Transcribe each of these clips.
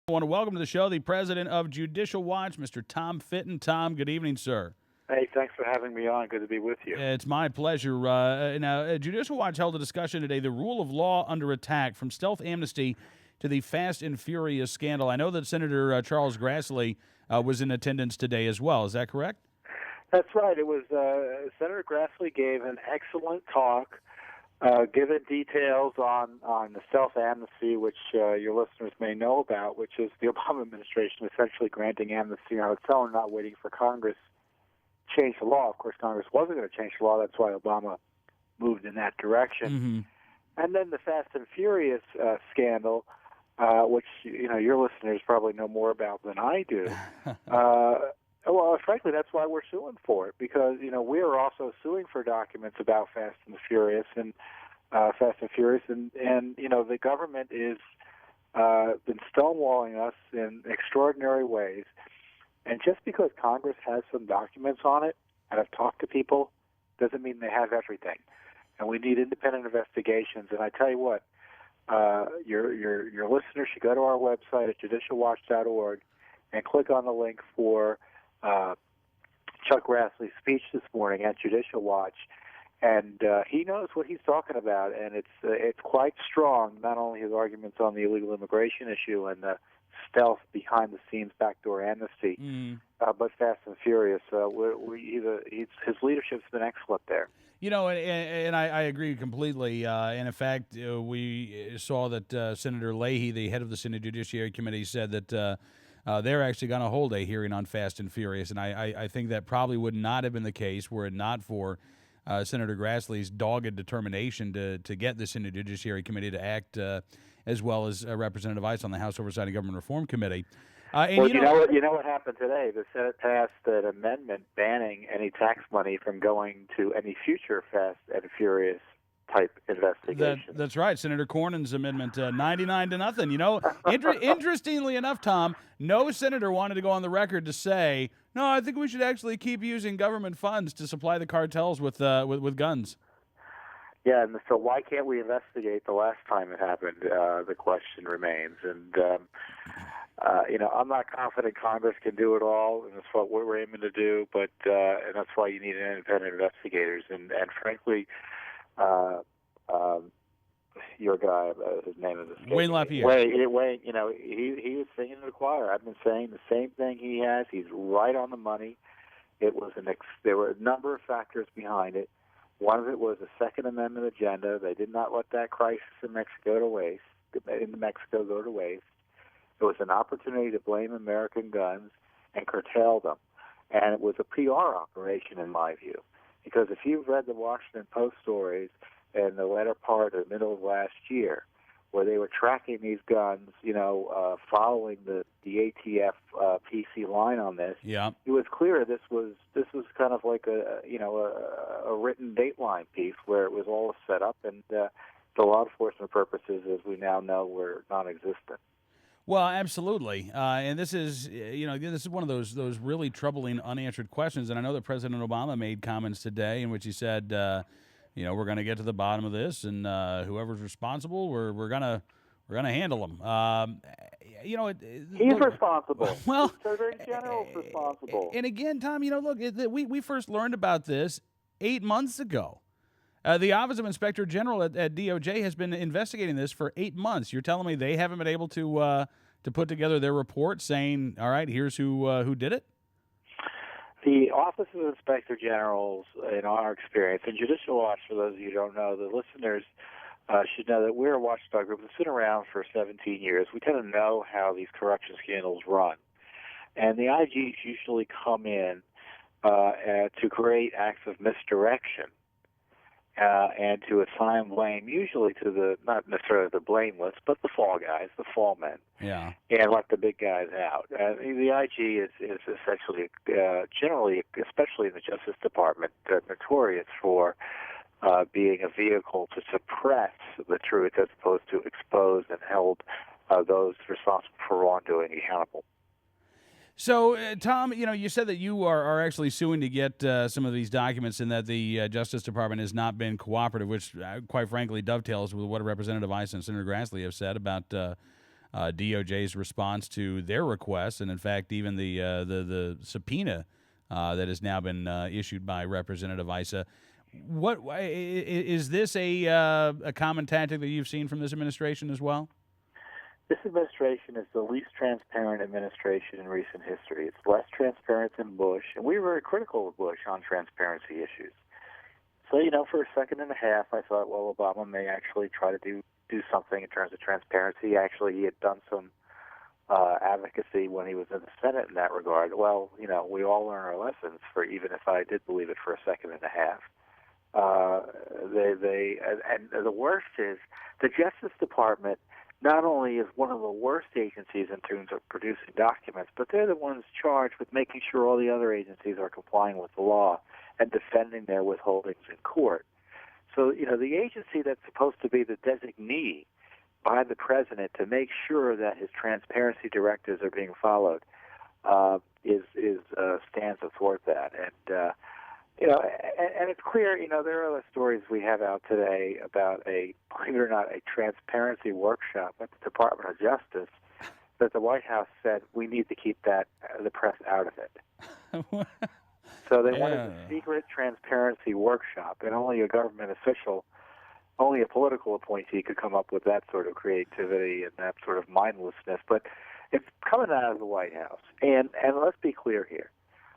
I want to welcome to the show the president of Judicial Watch, Mr. Tom Fitton. Tom, good evening, sir. Hey, thanks for having me on. Good to be with you. It's my pleasure. Now, Judicial Watch held a discussion today, the rule of law under attack, from stealth amnesty to the Fast and Furious scandal. I know that Senator Charles Grassley was in attendance today as well. Is that correct? That's right. It was Senator Grassley gave an excellent talk, given details on the self-amnesty, which your listeners may know about, which is the Obama administration essentially granting amnesty on its own, not waiting for Congress to change the law. Of course, Congress wasn't going to change the law. That's why Obama moved in that direction. Mm-hmm. And then the Fast and Furious scandal, which your listeners probably know more about than I do. Well, frankly, that's why we're suing for it, because we are also suing for documents about Fast and Furious and the government is been stonewalling us in extraordinary ways. And just because Congress has some documents on it, and I've talked to people, doesn't mean they have everything. And we need independent investigations. And I tell you what, your listeners should go to our website at judicialwatch.org and click on the link for Chuck Grassley's speech this morning at Judicial Watch, and he knows what he's talking about, and it's quite strong. Not only his arguments on the illegal immigration issue and the stealth behind-the-scenes backdoor amnesty, but Fast and Furious. His leadership's been excellent there. And I agree completely. And in fact, we saw that Senator Leahy, the head of the Senate Judiciary Committee, said that they're actually going to hold a hearing on Fast and Furious, and I think that probably would not have been the case were it not for Senator Grassley's dogged determination to get the Senate Judiciary Committee to act, as well as Representative Ice on the House Oversight and Government Reform Committee. You know what happened today? The Senate passed an amendment banning any tax money from going to any future Fast and Furious type investigation. That's right. Senator Cornyn's amendment, 99-0. Interestingly enough, Tom, no senator wanted to go on the record to say, no, I think we should actually keep using government funds to supply the cartels with guns. Yeah, and so why can't we investigate the last time it happened? The question remains. And, I'm not confident Congress can do it all, and that's what we're aiming to do, but and that's why you need independent investigators. And frankly, your guy, his name is Wayne LaPierre. Wayne, he was singing to the choir. I've been saying the same thing he has. He's right on the money. There were a number of factors behind it. One of it was the Second Amendment agenda. They did not let that crisis in Mexico go to waste. It was an opportunity to blame American guns and curtail them, and it was a PR operation, in my view. Because if you've read the Washington Post stories in the latter part or middle of last year, where they were tracking these guns, following the ATF PC line on this, yeah, it was clear this was kind of like a written dateline piece where it was all set up, and the law enforcement purposes, as we now know, were non-existent. Well, absolutely, and this is one of those really troubling unanswered questions. And I know that President Obama made comments today in which he said, we're going to get to the bottom of this, and whoever's responsible, we're gonna handle them. He's responsible. Well, the Attorney General's responsible. And again, Tom, we first learned about this 8 months ago. The Office of Inspector General at DOJ has been investigating this for 8 months. You're telling me they haven't been able to put together their report saying, all right, here's who did it? The Office of Inspector Generals, in our experience, and Judicial Watch, for those of you who don't know, the listeners should know that we're a watchdog group that's been around for 17 years. We kind of know how these corruption scandals run. And the IGs usually come in to create acts of misdirection. And to assign blame, usually to not necessarily the blameless, but the fall guys, the fall men, and let the big guys out. The IG is essentially, generally, especially in the Justice Department, notorious for being a vehicle to suppress the truth as opposed to expose and hold those responsible for wrongdoing accountable. So, Tom, you said that you are actually suing to get some of these documents and that the Justice Department has not been cooperative, which, quite frankly, dovetails with what Representative Ice and Senator Grassley have said about DOJ's response to their request, and in fact, even the subpoena that has now been issued by Representative Issa. What is this a common tactic that you've seen from this administration as well? This administration is the least transparent administration in recent history. It's less transparent than Bush, and we were very critical of Bush on transparency issues. So, for a second and a half, I thought, well, Obama may actually try to do something in terms of transparency. Actually, he had done some advocacy when he was in the Senate in that regard. Well, we all learn our lessons, for even if I did believe it for a second and a half. And the worst is the Justice Department not only is one of the worst agencies in terms of producing documents, but they're the ones charged with making sure all the other agencies are complying with the law and defending their withholdings in court. So, the agency that's supposed to be the designee by the president to make sure that his transparency directives are being followed stands athwart that. And and it's clear, there are other stories we have out today about believe it or not, a transparency workshop at the Department of Justice that the White House said we need to keep the press out of it. So they wanted a secret transparency workshop, and only a government official, only a political appointee could come up with that sort of creativity and that sort of mindlessness. But it's coming out of the White House. And let's be clear here.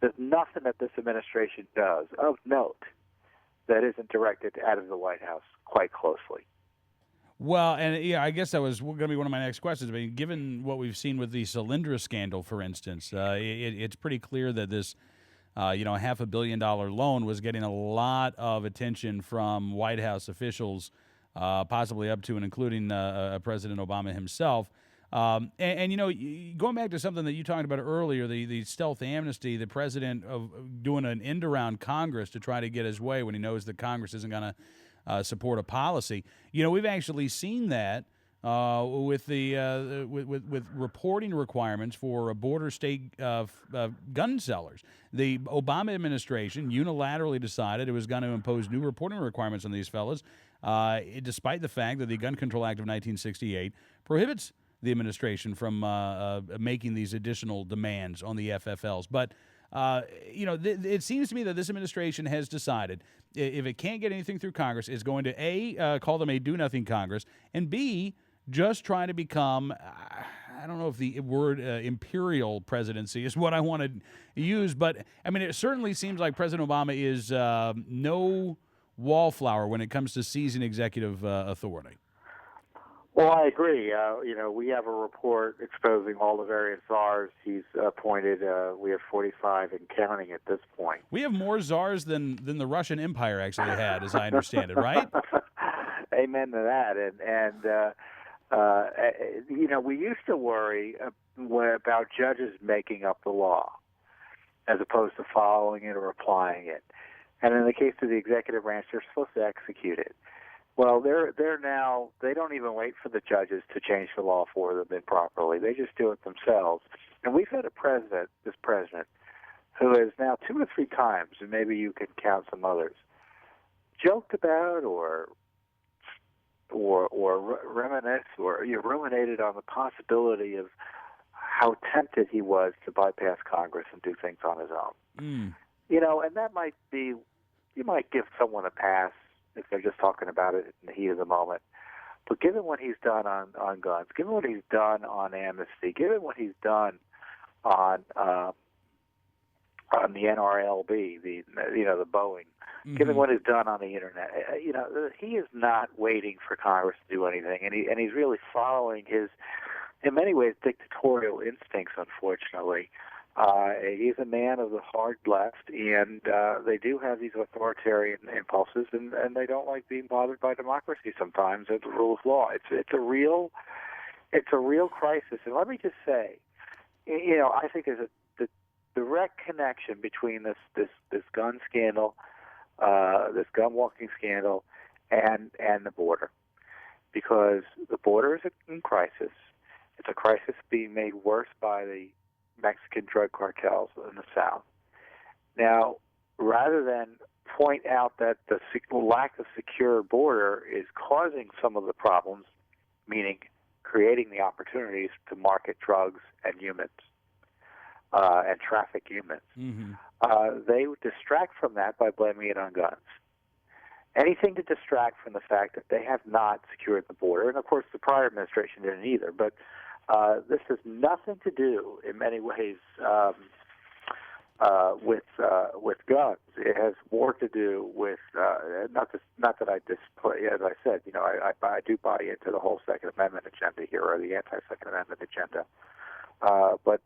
There's nothing that this administration does of note that isn't directed out of the White House quite closely. Well, and I guess that was going to be one of my next questions. I mean, given what we've seen with the Solyndra scandal, for instance, it's pretty clear that this, $500 million loan was getting a lot of attention from White House officials, possibly up to and including President Obama himself. Going back to something that you talked about earlier, the stealth amnesty, the president of doing an end around Congress to try to get his way when he knows that Congress isn't going to support a policy. We've actually seen that with the with reporting requirements for border state gun sellers. The Obama administration unilaterally decided it was going to impose new reporting requirements on these fellas, despite the fact that the Gun Control Act of 1968 prohibits the administration from making these additional demands on the FFLs. But, it seems to me that this administration has decided if it can't get anything through Congress, it's going to, A, call them a do-nothing Congress, and B, just try to become, I don't know if the word imperial presidency is what I want to use, but, I mean, it certainly seems like President Obama is no wallflower when it comes to seizing executive authority. Well, I agree. We have a report exposing all the various czars he's appointed. We have 45 and counting at this point. We have more czars than the Russian Empire actually had, as I understand it, right? Amen to that. And we used to worry about judges making up the law as opposed to following it or applying it. And in the case of the executive branch, they're supposed to execute it. Well, they're now, they don't even wait for the judges to change the law for them improperly. They just do it themselves. And we've had this president, who has now 2 or 3 times, and maybe you can count some others, joked about or reminisced or ruminated on the possibility of how tempted he was to bypass Congress and do things on his own. And that might be, you might give someone a pass if they're just talking about it in the heat of the moment. But given what he's done on guns, given what he's done on amnesty, given what he's done on the NRLB, the Boeing, given what he's done on the internet, he is not waiting for Congress to do anything, and he's really following his, in many ways, dictatorial instincts. Unfortunately, he's a man of the hard left, and they do have these authoritarian impulses, and they don't like being bothered by democracy sometimes and the rule of law. It's a real crisis. And let me just say, I think there's a direct connection between this gun scandal, this gun walking scandal, and the border, because the border is in crisis. It's a crisis being made worse by the Mexican drug cartels in the South. Now, rather than point out that the lack of secure border is causing some of the problems, meaning creating the opportunities to market drugs and humans and traffic humans. Mm-hmm. They distract from that by blaming it on guns. Anything to distract from the fact that they have not secured the border, and of course the prior administration didn't either, but this has nothing to do, in many ways, with guns. It has more to do with not that I display, as I said, I do buy into the whole Second Amendment agenda here, or the anti-Second Amendment agenda, but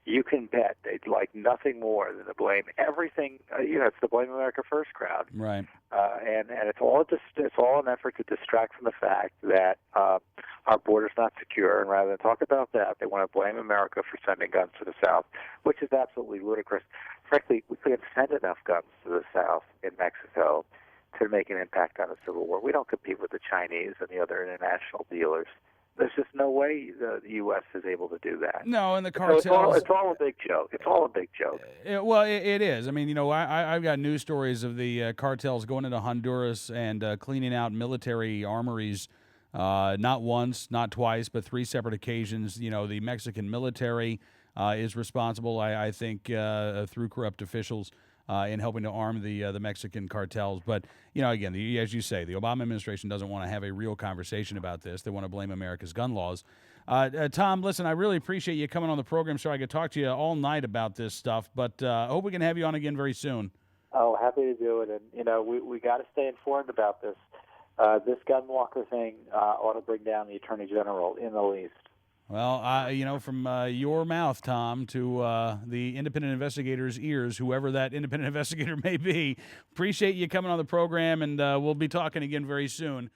you can bet they'd like nothing more than to blame everything. It's the Blame America First crowd, Right? and it's all an effort to distract from the fact that our border's not secure, and rather than talk about that, they want to blame America for sending guns to the South, which is absolutely ludicrous. Frankly, we couldn't send enough guns to the South in Mexico to make an impact on the Civil War. We don't compete with the Chinese and the other international dealers. There's just no way the U.S. is able to do that. No, and the cartels. So it's all a big joke. It's all a big joke. It is. I mean, I've got news stories of the cartels going into Honduras and cleaning out military armories, not once, not twice, but 3 separate occasions. The Mexican military is responsible, I think, through corrupt officials in helping to arm the Mexican cartels. But, again, as you say, the Obama administration doesn't want to have a real conversation about this. They want to blame America's gun laws. Tom, listen, I really appreciate you coming on the program so I could talk to you all night about this stuff. But I hope we can have you on again very soon. Oh, happy to do it. And, we got to stay informed about this. This gun walker thing ought to bring down the Attorney General in the least. Well, from your mouth, Tom, to the independent investigator's ears, whoever that independent investigator may be, appreciate you coming on the program, and we'll be talking again very soon.